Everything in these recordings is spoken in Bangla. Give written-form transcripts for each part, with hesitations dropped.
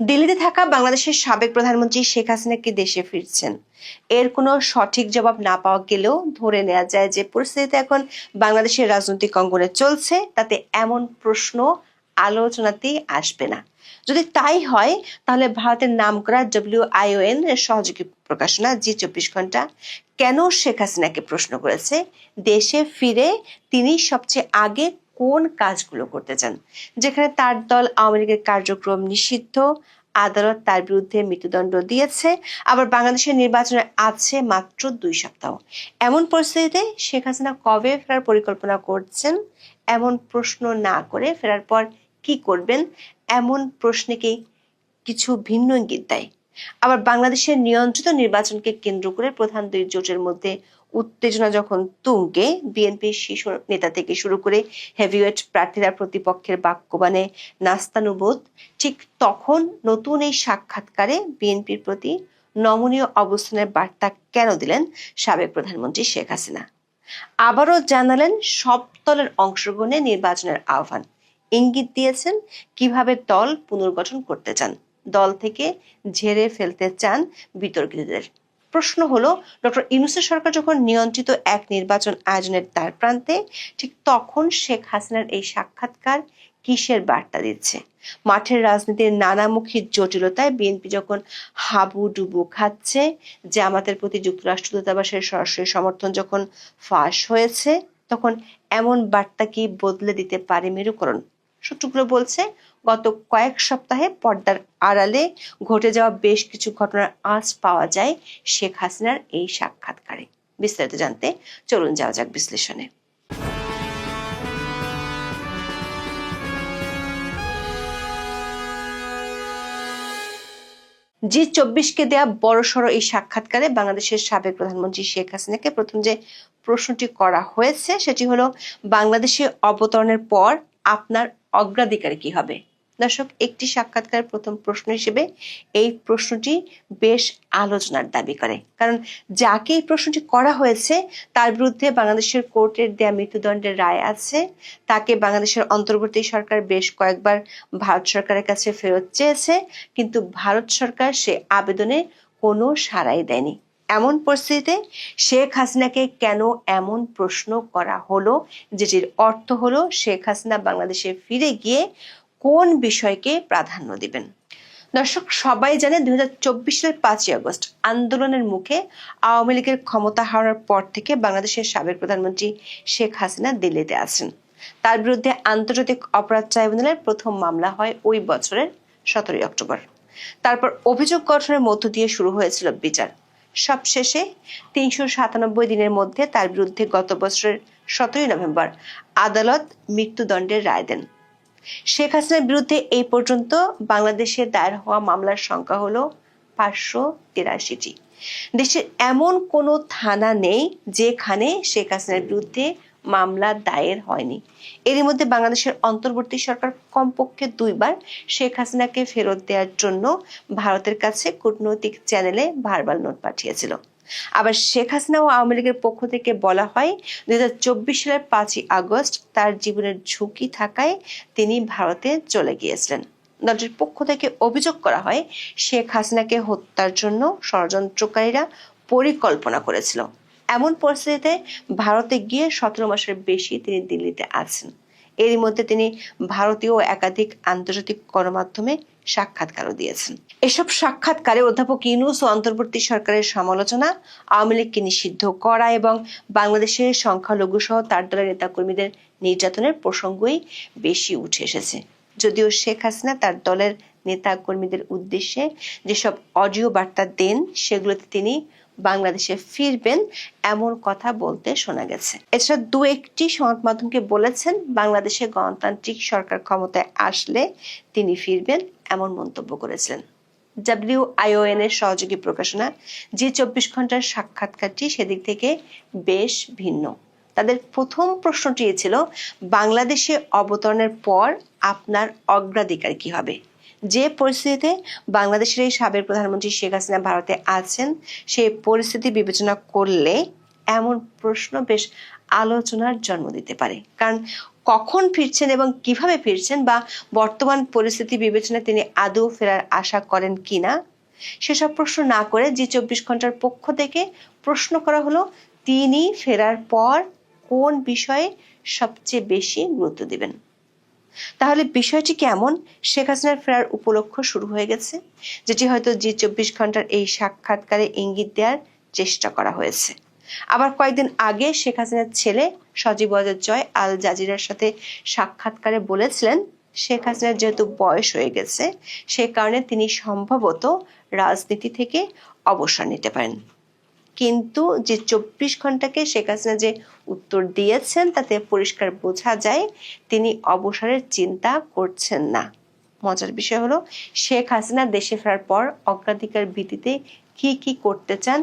দিল্লিতে থাকা বাংলাদেশের সাবেক প্রধানমন্ত্রী শেখ হাসিনা কি দেশে ফিরছেন? এর কোনো সঠিক জবাব না পাওয়া গেলেও ধরে নেওয়া যায় যে পরিস্থিতিতে এখন বাংলাদেশের রাজনৈতিক অঙ্গনে চলছে, তাতে এমন প্রশ্ন আলোচনাতেই আসবে না। যদি তাই হয়, তাহলে ভারতের নামকরা WION এর সহযোগী প্রকাশনা জি24 ঘন্টা কেন শেখ হাসিনাকে প্রশ্ন করেছে দেশে ফিরে তিনি সবচেয়ে আগে কোন কাজগুলো করতে চান, যেখানে তার দল আওয়ামী লীগের কার্যক্রম নিষিদ্ধ, আদালত তার বিরুদ্ধে মৃত্যুদণ্ড দিয়েছে, আবার বাংলাদেশের নির্বাচনে আছে মাত্র 2 সপ্তাহ। এমন পরিস্থিতিতে শেখ হাসিনা কবে ফেরার পরিকল্পনা করছেন? এমন প্রশ্ন না করে ফেরার পর কি করবেন, এমন প্রশ্নকে কিছু ভিন্ন ইঙ্গিত দেয়। আবার বাংলাদেশের নিয়ন্ত্রিত নির্বাচনকে কেন্দ্র করে প্রধান দুই জোটের মধ্যে উত্তেজনা যখন তুঙ্গে, বিএনপির শীর্ষ নেতা থেকে শুরু করে হেভিওয়েট প্রার্থীরা প্রতিপক্ষের বাক্যবাণে নাস্তানুবোধ, ঠিক তখন নতুন এই সাক্ষাৎকারে বিএনপির প্রতি নমনীয় অবস্থানের বার্তা কেন দিলেন সাবেক প্রধানমন্ত্রী শেখ হাসিনা? আবারও জানালেন সব দলের অংশগ্রহণে নির্বাচনের আহ্বান, ইঙ্গিত দিয়েছেন কিভাবে দল পুনর্গঠন করতে চান, দল থেকে ঝেড়ে ফেলতে চান বিতর্কিতদের। প্রশ্ন হলো, ডক্টর ইউনূসের সরকার যখন নিয়ন্ত্রিত এক নির্বাচন আয়োজনের দ্বার প্রান্তে, ঠিক তখন শেখ হাসিনার এই সাক্ষাৎকার কিসের বার্তা দিচ্ছে? মাঠের রাজনীতির নানামুখী জটিলতায় বিএনপি যখন হাবুডুবু খাচ্ছে, জামাতের প্রতি যুক্তরাষ্ট্র দূতাবাসের সরাসরি সমর্থন যখন ফাঁস হয়েছে, তখন এমন বার্তা কি বদলে দিতে পারে মেরুকরণ? সূত্রগুলো বলছে, গত কয়েক সপ্তাহে পর্দার আড়ালে ঘটে যাওয়া বেশ কিছু ঘটনার আঁচ পাওয়া যায় শেখ হাসিনার এই সাক্ষাৎকারে। বিস্তারিত জানতে চলুন যাওয়া যাক বিশ্লেষণে। জি24কে দেয়া বড়সড় এই সাক্ষাৎকারে বাংলাদেশের সাবেক প্রধানমন্ত্রী শেখ হাসিনাকে প্রথম যে প্রশ্নটি করা হয়েছে সেটি হলো, বাংলাদেশে অবতরণের পর আপনার অগ্রাধিকার কি হবে? দর্শক, একটি সাক্ষাৎকার প্রথম প্রশ্ন হিসেবে এই প্রশ্নটি বেশ আলোচনার দাবি করে, কারণ যাকে এই প্রশ্নটি করা হয়েছে তার বিরুদ্ধে বাংলাদেশের কোর্টের দেয়া মৃত্যুদণ্ডের রায় আছে, তাকে বাংলাদেশের অন্তর্বর্তী সরকার বেশ কয়েকবার ভারত সরকারের কাছে ফেরত চেয়েছে, কিন্তু ভারত সরকার সে আবেদনে কোনো সাড়াই দেয়নি। এমন পরিস্থিতিতে শেখ হাসিনাকে কেন এমন প্রশ্ন করা হলো, যেটির অর্থ হলো শেখ হাসিনা বাংলাদেশে ফিরে গিয়ে কোন বিষয়কে প্রাধান্য দিবেন? দর্শক, সবাই জানে 2024 সালের 5ই আগস্ট আন্দোলনের মুখে আওয়ামী লীগের ক্ষমতা হারানোর পর থেকে বাংলাদেশের সাবেক প্রধানমন্ত্রী শেখ হাসিনা দিল্লিতে আছেন। তার বিরুদ্ধে আন্তর্জাতিক অপরাধ ট্রাইব্যুনালের প্রথম মামলা হয় ওই বছরের 17ই অক্টোবর। তারপর অভিযোগ গঠনের মধ্য দিয়ে শুরু হয়েছিল বিচার। সবশেষে 397 দিনের মধ্যে তার বিরুদ্ধে গত বছরের 17ই নভেম্বর আদালত মৃত্যুদণ্ডের রায় দেন। শেখ হাসিনার বিরুদ্ধে এই পর্যন্ত বাংলাদেশে দায়ের হওয়া মামলার সংখ্যা হলো 583টি। দেশের এমন কোনো থানা নেই যেখানে শেখ হাসিনার বিরুদ্ধে মামলা দায়ের হয়নি। এরই মধ্যে বাংলাদেশের অন্তর্বর্তী সরকার কমপক্ষে 2বার শেখ হাসিনাকে ফেরত দেওয়ার জন্য ভারতের কাছে কূটনৈতিক চ্যানেলে ভার্বাল নোট পাঠিয়েছিল। আবার শেখ হাসিনা ও আওয়ামী লীগের পক্ষ থেকে বলা হয়, 2024 সালের 5ই আগস্ট তার জীবনের ঝুঁকি থাকায় তিনি ভারতে চলে গিয়েছিলেন। দলটির পক্ষ থেকে অভিযোগ করা হয়, শেখ হাসিনাকে হত্যার জন্য ষড়যন্ত্রকারীরা পরিকল্পনা করেছিল। এমন পরিস্থিতিতে ভারতে গিয়ে 17 মাসের বেশি তিনি দিল্লিতে আছেন। এরই মধ্যে তিনি ভারতীয় একাধিক আন্তর্জাতিক গণমাধ্যমে সাক্ষাৎকারও দিয়েছেন। এসব সাক্ষাৎকারে অধ্যাপক ইউনূস ও অন্তর্বর্তী সরকারের সমালোচনা, আওয়ামী লীগকে নিষিদ্ধ করা এবং বাংলাদেশের সংখ্যালঘু সহ তার দলের নেতাকর্মীদের নির্যাতনের প্রসঙ্গই বেশি উঠে এসেছে। যদিও শেখ হাসিনা তার দলের নেতা কর্মীদের উদ্দেশ্যে যেসব অডিও বার্তা দেন সেগুলোতে তিনি বাংলাদেশে ফিরবেন এমন কথা বলতে শোনা গেছে। এছাড়া দু একটি সংবাদ মাধ্যমকে বলেছেন বাংলাদেশে গণতান্ত্রিক সরকার ক্ষমতায় আসলে তিনি ফিরবেন এমন মন্তব্য করেছিলেন। WION এর সহযোগী প্রকাশনা জি24 ঘন্টার সাক্ষাৎকারটি সেদিক থেকে বেশ ভিন্ন। তাদের প্রথম প্রশ্নটি ছিল, বাংলাদেশে অবতরণের পর আপনার অগ্রাধিকার কি হবে? যে পরিস্থিতিতে বাংলাদেশের এই সাবেক প্রধানমন্ত্রী শেখ হাসিনা ভারতে আছেন, সেই পরিস্থিতি বিবেচনা করলে এমন প্রশ্ন বেশ আলোচনার জন্ম দিতে পারে। কারণ কখন ফিরছেন এবং কিভাবে ফিরছেন বা বর্তমান পরিস্থিতি বিবেচনায় তিনি আদৌ ফেরার আশা করেন কিনা সেসব প্রশ্ন না করে জি24 ঘন্টার পক্ষ থেকে প্রশ্ন করা হলো তিনি ফেরার পর কোন বিষয়ে সবচেয়ে বেশি গুরুত্ব দিবেন। তাহলে বিষয়টি কেমন? শেখ হাসিনার ফেরার উপলক্ষ শুরু হয়ে গেছে, যেটি হয়তো জি24 ঘন্টার এই সাক্ষাৎকারে ইঙ্গিত দেওয়ার চেষ্টা করা হয়েছে। আবার কয়েকদিন আগে শেখ হাসিনার ছেলে সজীব ওয়াজেদ জয় আল জাজিরার সাথে সাক্ষাৎকারে বলেছিলেন শেখ হাসিনার যেহেতু বয়স হয়ে গেছে সে কারণে তিনি সম্ভবত রাজনীতি থেকে অবসর নিতে পারেন। কিন্তু যে 24 ঘন্টাকে শেখ হাসিনা যে উত্তর দিয়েছেন তাতে পরিষ্কার বোঝা যায় তিনি অবসরের চিন্তা করছেন না। মজার বিষয় হলো শেখ হাসিনা দেশে ফেরার পর অগ্রাধিকার ভিত্তিতে কি কি করতে চান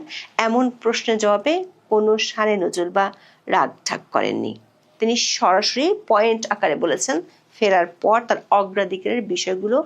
এমন প্রশ্নের জবাবে কোনো সানে নজর বা রাগ ঠাক করেননি। তিনি সরাসরি পয়েন্ট আকারে বলেছেন ফেরার পর তার অগ্রাধিকারের বিষয়গুলো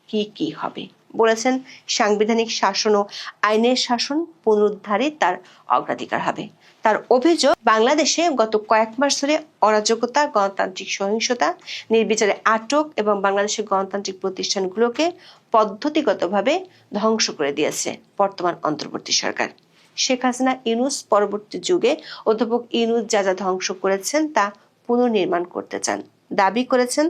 কি কি হবে। বলেছেন সাংবিধানিক শাসন ও আইনের শাসন পুনরুদ্ধারে তার অগ্রাধিকার হবে। তার অভিযোগ বাংলাদেশে গত কয়েক মাস ধরে অরাজকতা, গণতান্ত্রিক সহিংসতা, নির্বিচারে আটক এবং বাংলাদেশের গণতান্ত্রিক প্রতিষ্ঠানগুলোকে পদ্ধতিগতভাবে ধ্বংস করে দিয়েছে বর্তমান অন্তর্বর্তী সরকার। শেখ হাসিনা ইউনূস পরবর্তী যুগে অধ্যাপক ইউনূস যা যা ধ্বংস করেছেন তা পুনর্নির্মাণ করতে চান। দাবি করেছেন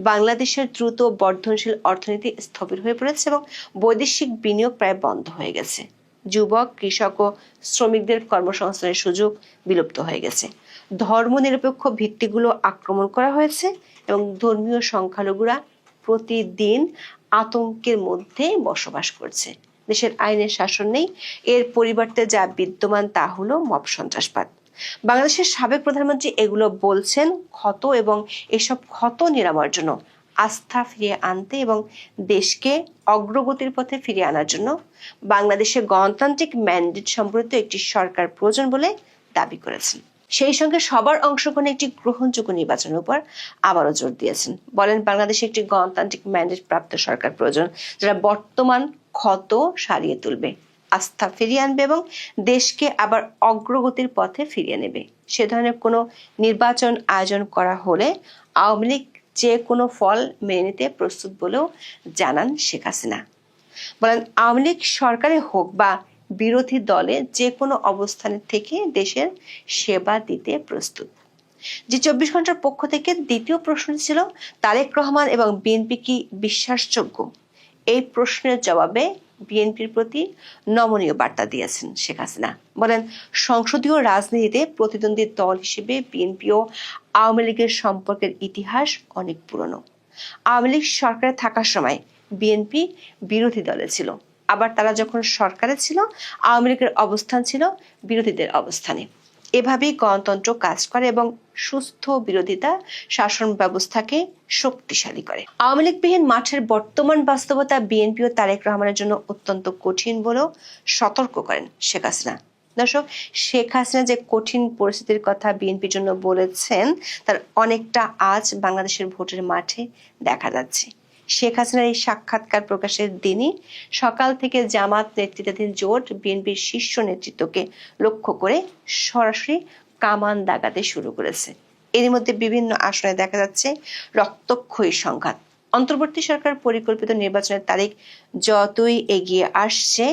বাংলাদেশের দ্রুত বর্ধনশীল অর্থনীতি স্থবির হয়ে পড়েছে এবং বৈদেশিক বিনিয়োগ প্রায় বন্ধ হয়ে গেছে। যুবক, কৃষক ও শ্রমিকদের কর্মসংস্থানের সুযোগ বিলুপ্ত হয়ে গেছে। ধর্মনিরপেক্ষ ভিত্তিগুলো আক্রমণ করা হয়েছে এবং ধর্মীয় সংখ্যালঘুরা প্রতিদিন আতঙ্কের মধ্যে বসবাস করছে। দেশের আইনের শাসন নেই, এর পরিবর্তে যা বিদ্যমান তা হলো মব সন্ত্রাসবাদ। বাংলাদেশের সাবেক প্রধানমন্ত্রী এগুলো বলছেন ক্ষত এবং এসব ক্ষত নিরাময়ের জন্য, আস্থা ফিরিয়ে আনতে এবং দেশকে অগ্রগতির পথে ফিরিয়ে আনার জন্য বাংলাদেশে গণতান্ত্রিক ম্যান্ডেট সম্পর্কিত একটি সরকার প্রয়োজন বলে দাবি করেছেন। সেই সঙ্গে সবার অংশগ্রহণে একটি গ্রহণযোগ্য নির্বাচনের উপর আবারও জোর দিয়েছেন। বলেন বাংলাদেশে একটি গণতান্ত্রিক ম্যান্ডেট প্রাপ্ত সরকার প্রয়োজন যারা বর্তমান ক্ষত সারিয়ে তুলবে, আস্থা ফিরিয়ে আনবে এবং দেশকে আবার অগ্রগতির পথে ফিরিয়ে নেবে। সে ধরনের কোনো নির্বাচন আয়োজন করা হলে আওয়ামী লীগ যে কোনো ফল মেনে নিতে প্রস্তুত বলেও জানান শেখ হাসিনা। বলেন আওয়ামী লীগ সরকারে হোক বা বিরোধী দলে যে কোনো অবস্থানের থেকে দেশের সেবা দিতে প্রস্তুত। জি24 ঘন্টার পক্ষ থেকে দ্বিতীয় প্রশ্ন ছিল তারেক রহমান এবং বিএনপি কি বিশ্বাসযোগ্য। এই প্রশ্নের জবাবে বিএনপির প্রতি নমনীয় বার্তা দিয়েছেন শেখ হাসিনা। বলেন সংসদীয় রাজনীতিতে প্রতিদ্বন্দ্বী দল হিসেবে বিএনপি ও আওয়ামী লীগের সম্পর্কের ইতিহাস অনেক পুরনো। আওয়ামী লীগ সরকারে থাকার সময় বিএনপি বিরোধী দলে ছিল, আবার তারা যখন সরকারে ছিল আওয়ামী লীগের অবস্থান ছিল বিরোধীদের অবস্থানে। এভাবেই গণতন্ত্র কাজ করে এবং সুস্থ বিরোধিতা শাসন ব্যবস্থাকে শক্তিশালী করে। আওয়ামী লীগবিহীন মাঠের বর্তমান বাস্তবতা বিএনপি ও তারেক রহমানের জন্য অত্যন্ত কঠিন বলেও সতর্ক করেন শেখ হাসিনা। দর্শক, শেখ হাসিনা যে কঠিন পরিস্থিতির কথা বিএনপির জন্য বলেছেন তার অনেকটা আজ বাংলাদেশের ভোটের মাঠে দেখা যাচ্ছে। শেখ হাসিনার এই সাক্ষাৎকার প্রকাশের দিনই সকাল থেকে জামাত নেতৃত্বাধীন জোট বিএনপির শীর্ষ নেতৃত্বকে লক্ষ্য করে সরাসরি কামান দাগাতে শুরু করেছে। এরই মধ্যে বিভিন্ন আসনে দেখা যাচ্ছে রক্তক্ষয়ী সংঘাত। অন্তর্বর্তী সরকার পরিকল্পিত নির্বাচনের তারিখ যতই এগিয়ে আসছে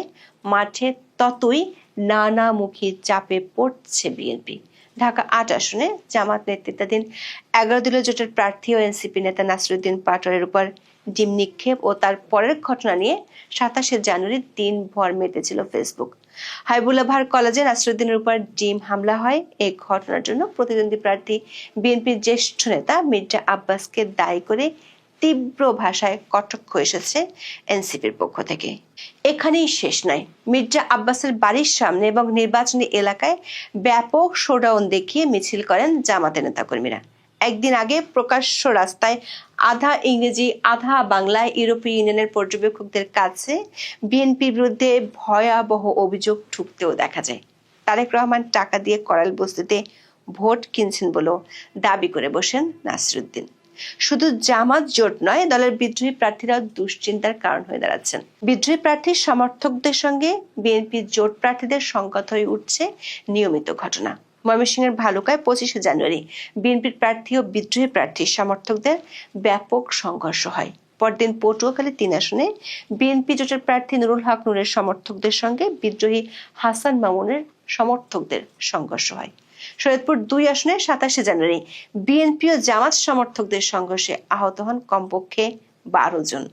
মাঠে ততই নানামুখী চাপে পড়ছে বিএনপি। ঢাকা ৮ আসনে জামাত নেতৃত্বাধীন 11 দলীয় জোটের প্রার্থী ও এনসিপি নেতা নাসিরুদ্দিন পাটোয়ারির উপর ডিম নিক্ষেপ ও তার পরের ঘটনা নিয়ে 27 জানুয়ারি দিনভর মেতেছিল ফেসবুক। হাবিবুল্লাহ ভার কলেজে নাসিরুদ্দিনের উপর ডিম হামলা হয়। এই ঘটনার জন্য প্রতিদ্বন্দ্বী প্রার্থী বিএনপির জ্যেষ্ঠ নেতা মির্জা আব্বাসকে দায়ী করে তীব্র ভাষায় কটাক্ষ এসেছে এনসিপির পক্ষ থেকে। এখানেই শেষ নয়, মির্জা আব্বাসের বাড়ির সামনে এবং নির্বাচনী এলাকায় ব্যাপক শোডাউন দেখিয়ে মিছিল করেন জামাতের নেতাকর্মীরা। একদিন আগে প্রকাশ্য রাস্তায় আধা ইংরেজি আধা বাংলায় ইউরোপীয় ইউনিয়নের পর্যবেক্ষকদের কাছে বিএনপির বিরুদ্ধে ভয়াবহ অভিযোগ ঠুকতেও দেখা যায়। তারেক রহমান টাকা দিয়ে করাল বস্তিতে ভোট কিনছেন বলেও দাবি করে বসেন নাসিরুদ্দিন। শুধু জামাত জোট নয়, দলের বিদ্রোহী প্রার্থীরাও দুশ্চিন্তার কারণ হয়ে দাঁড়াচ্ছেন। বিদ্রোহী প্রার্থীর সমর্থকদের সঙ্গে বিএনপি জোট প্রার্থীদের সংঘাত হয়ে উঠছে নিয়মিত ঘটনা। ময়মনসিংহের ভালুকায় 25শে জানুয়ারি বিএনপির প্রার্থী ও বিদ্রোহী প্রার্থীর সমর্থকদের ব্যাপক সংঘর্ষ হয়। পরদিন পটুয়াখালী 3 আসনে বিএনপি জোটের প্রার্থী নুরুল হক নূরের সমর্থকদের সঙ্গে বিদ্রোহী হাসান মামুনের সমর্থকদের সংঘর্ষ হয়। শরীয়তপুর 2 আসনে 27শে জানুয়ারি বিএনপি ও জামাত সমর্থকদের সংঘর্ষে আহত হন কমপক্ষে 12 জন।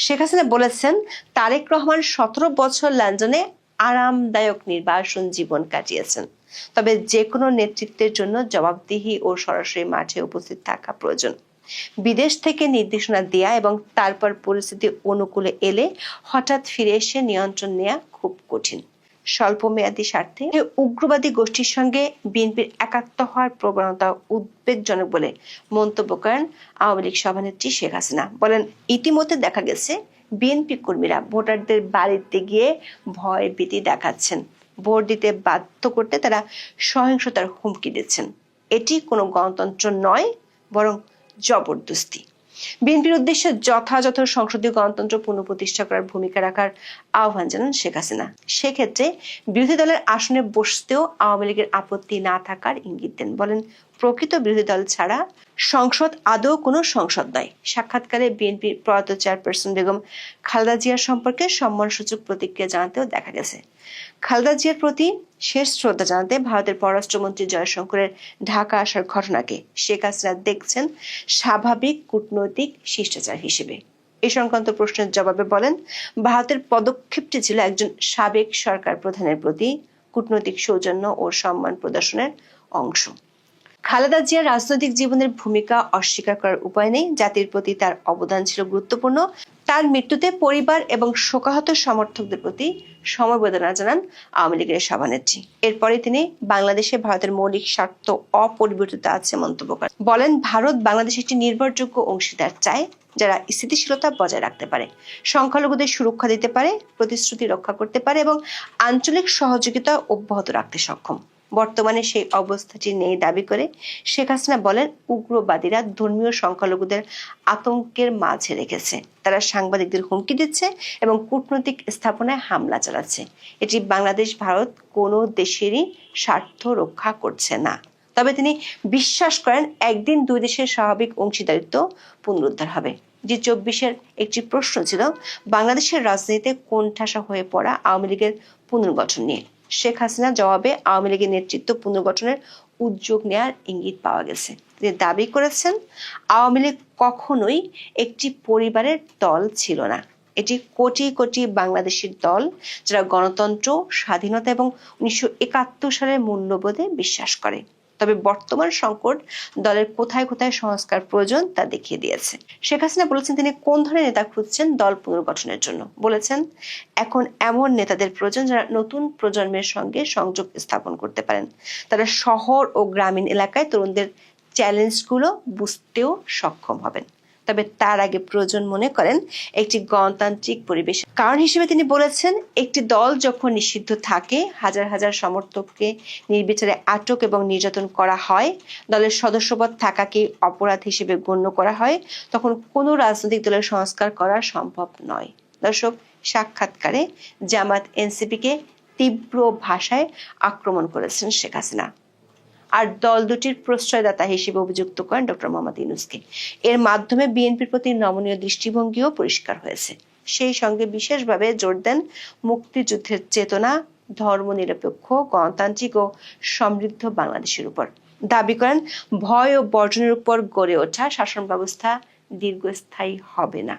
শেখ হাসিনা বলেছেন, তারেক রহমান 17 বছর লন্ডনে আরামদায়ক নির্বাসন জীবন কাটিয়েছেন। তবে যে কোনো নেতৃত্বের জন্য জবাবদিহি ও সরাসরি মাঠে উপস্থিত থাকা প্রয়োজন। বিদেশ থেকে নির্দেশনা দেয়া এবং তারপর পরিস্থিতি অনুকূলে এলে হঠাৎ ফিরে এসে নিয়ন্ত্রণ নেওয়া খুব কঠিন। স্বল্প মেয়াদী স্বার্থে উগ্রবাদী গোষ্ঠীর সঙ্গে বিএনপির একাত্ম হওয়ার প্রবণতা উদ্বেগজনক বলে মন্তব্য করেন আওয়ামী লীগ সভানেত্রী শেখ হাসিনা। বলেন, ইতিমধ্যে দেখা গেছে বিএনপি কর্মীরা ভোটারদের বাড়িতে গিয়ে ভয় ভীতি দেখাচ্ছেন, ভোট দিতে বাধ্য করতে তারা সহিংসতার হুমকি দিচ্ছেন। এটি কোনো গণতন্ত্র নয়, বরং জবরদস্তি। বিএনপির উদ্দেশ্যে যথাযথ সংসদীয় গণতন্ত্র পুনঃপ্রতিষ্ঠা করার ভূমিকা রাখার আহ্বান জানান শেখ হাসিনা। সেক্ষেত্রে বিরোধী দলের আসনে বসতেও আওয়ামী লীগের আপত্তি না থাকার ইঙ্গিত দেন। বলেন, প্রকৃত বিরোধী দল ছাড়া সংসদ আদৌ কোনো সংসদ নয়। সাক্ষাৎকারে বিএনপির প্রয়াত চেয়ারপারসন বেগম খালেদা জিয়ার সম্পর্কে সম্মানসূচক প্রতিক্রিয়া জানাতেও দেখা গেছে। খালেদা জিয়ার প্রতি শেষ শ্রদ্ধা জানাতে ভারতের পররাষ্ট্রমন্ত্রী জয়শঙ্করের ঢাকা আসার ঘটনাকে শেখ হাসিনা দেখছেন স্বাভাবিক কূটনৈতিক শিষ্টাচার হিসেবে। এ সংক্রান্ত প্রশ্নের জবাবে বলেন, ভারতের পদক্ষেপটি ছিল একজন সাবেক সরকার প্রধানের প্রতি কূটনৈতিক সৌজন্য ও সম্মান প্রদর্শনের অংশ। খালেদা জিয়ার রাজনৈতিক জীবনের ভূমিকা অস্বীকার করার উপায় নেই। জাতির প্রতি তার অবদান ছিল গুরুত্বপূর্ণ। তার মৃত্যুতে পরিবার এবং শোকাহত সমর্থকদের প্রতি সমবেদনা জানান আওয়ামী লীগের সভানেত্রী। এরপরে তিনি বাংলাদেশে ভারতের মৌলিক স্বার্থ অপরিবর্তিত আছে মন্তব্য করেন। বলেন, ভারত বাংলাদেশ একটি নির্ভরযোগ্য অংশীদার চায়, যারা স্থিতিশীলতা বজায় রাখতে পারে, সংখ্যালঘুদের সুরক্ষা দিতে পারে, প্রতিশ্রুতি রক্ষা করতে পারে এবং আঞ্চলিক সহযোগিতা অব্যাহত রাখতে সক্ষম। বর্তমানে সেই অবস্থাটি নেই দাবি করে শেখ হাসিনা বলেন, উগ্রবাদীরা ধর্মীয় সংখ্যালঘুদের আতঙ্কের মাঝে রেখেছে। তারা সাংবাদিকদের হুমকি দিচ্ছে এবং কূটনৈতিক স্থাপনায় হামলা চালাচ্ছে। এটি বাংলাদেশ ভারত কোনো দেশেরই স্বার্থ রক্ষা করছে না। তবে তিনি বিশ্বাস করেন, একদিন দুই দেশের স্বাভাবিক অংশীদারিত্ব পুনরুদ্ধার হবে। G24-এর একটি প্রশ্ন ছিল বাংলাদেশের রাজনীতিতে কোণঠাসা হয়ে পড়া আওয়ামী লীগের পুনর্গঠন নিয়ে। শেখ হাসিনা জবাবে আওয়ামী লীগের নেতৃত্ব পুনর্গঠনের উদ্যোগ নেওয়ার ইঙ্গিত পাওয়া গেছে। তিনি দাবি করেছেন, আওয়ামী লীগ কখনোই একটি পরিবারের দল ছিল না। এটি কোটি কোটি বাংলাদেশের দল, যারা গণতন্ত্র, স্বাধীনতা এবং 1971 সালের মূল্যবোধে বিশ্বাস করে। তবে বর্তমান সংকট দলের কোথায় কোথায় সংস্কার প্রয়োজন তা দেখিয়ে দিয়েছে। শেখ হাসিনা বলেছেন, তিনি কোন ধরনের নেতা খুঁজছেন দল পুনর্গঠনের জন্য। বলেছেন, এখন এমন নেতাদের প্রয়োজন যারা নতুন প্রজন্মের সঙ্গে সংযোগ স্থাপন করতে পারেন। তারা শহর ও গ্রামীণ এলাকায় তরুণদের চ্যালেঞ্জগুলো বুঝতেও সক্ষম হবেন। তবে তার আগে প্রয়োজন মনে করেন একটি গণতান্ত্রিক পরিবেশ। কারণ হিসেবে তিনি বলেছেন, একটি দল যখন নিষিদ্ধ থাকে, হাজার হাজার সমর্থককে নির্বিচারে আটক এবং নির্যাতন করা হয়, দলের সদস্যপদ থাকাকে অপরাধ হিসেবে গণ্য করা হয়, তখন কোনো রাজনৈতিক দলের সংস্কার করা সম্ভব নয়। দর্শক, সাক্ষাৎকারে জামাত এনসিপিকে তীব্র ভাষায় আক্রমণ করেছেন শেখ হাসিনা আর দল দুটির প্রশ্রয়দাতা হিসেবে অভিযুক্ত করেন ডক্টর মোহাম্মদ ইউনূসকে। এর মাধ্যমে বিএনপির প্রতি নমনীয় দৃষ্টিভঙ্গিও পরিষ্কার হয়েছে। সেই সঙ্গে বিশেষভাবে জোর দেন মুক্তিযুদ্ধের চেতনা, ধর্মনিরপেক্ষ, গণতান্ত্রিক ও সমৃদ্ধ বাংলাদেশের উপর। দাবি করেন, ভয় ও বর্জনের উপর গড়ে ওঠা শাসন ব্যবস্থা দীর্ঘস্থায়ী হবে না।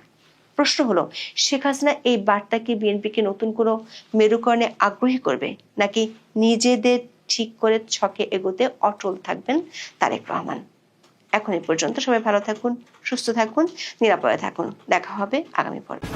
প্রশ্ন হলো, শেখ হাসিনা এই বার্তাকে বিএনপিকে নতুন কোনো মেরুকরণে আগ্রহী করবে, নাকি নিজেদের ঠিক করে ছকে এগোতে অটল থাকবেন তারেক রহমান? এখন এই পর্যন্ত। সবাই ভালো থাকুন, সুস্থ থাকুন, নিরাপদে থাকুন। দেখা হবে আগামী পর্বে।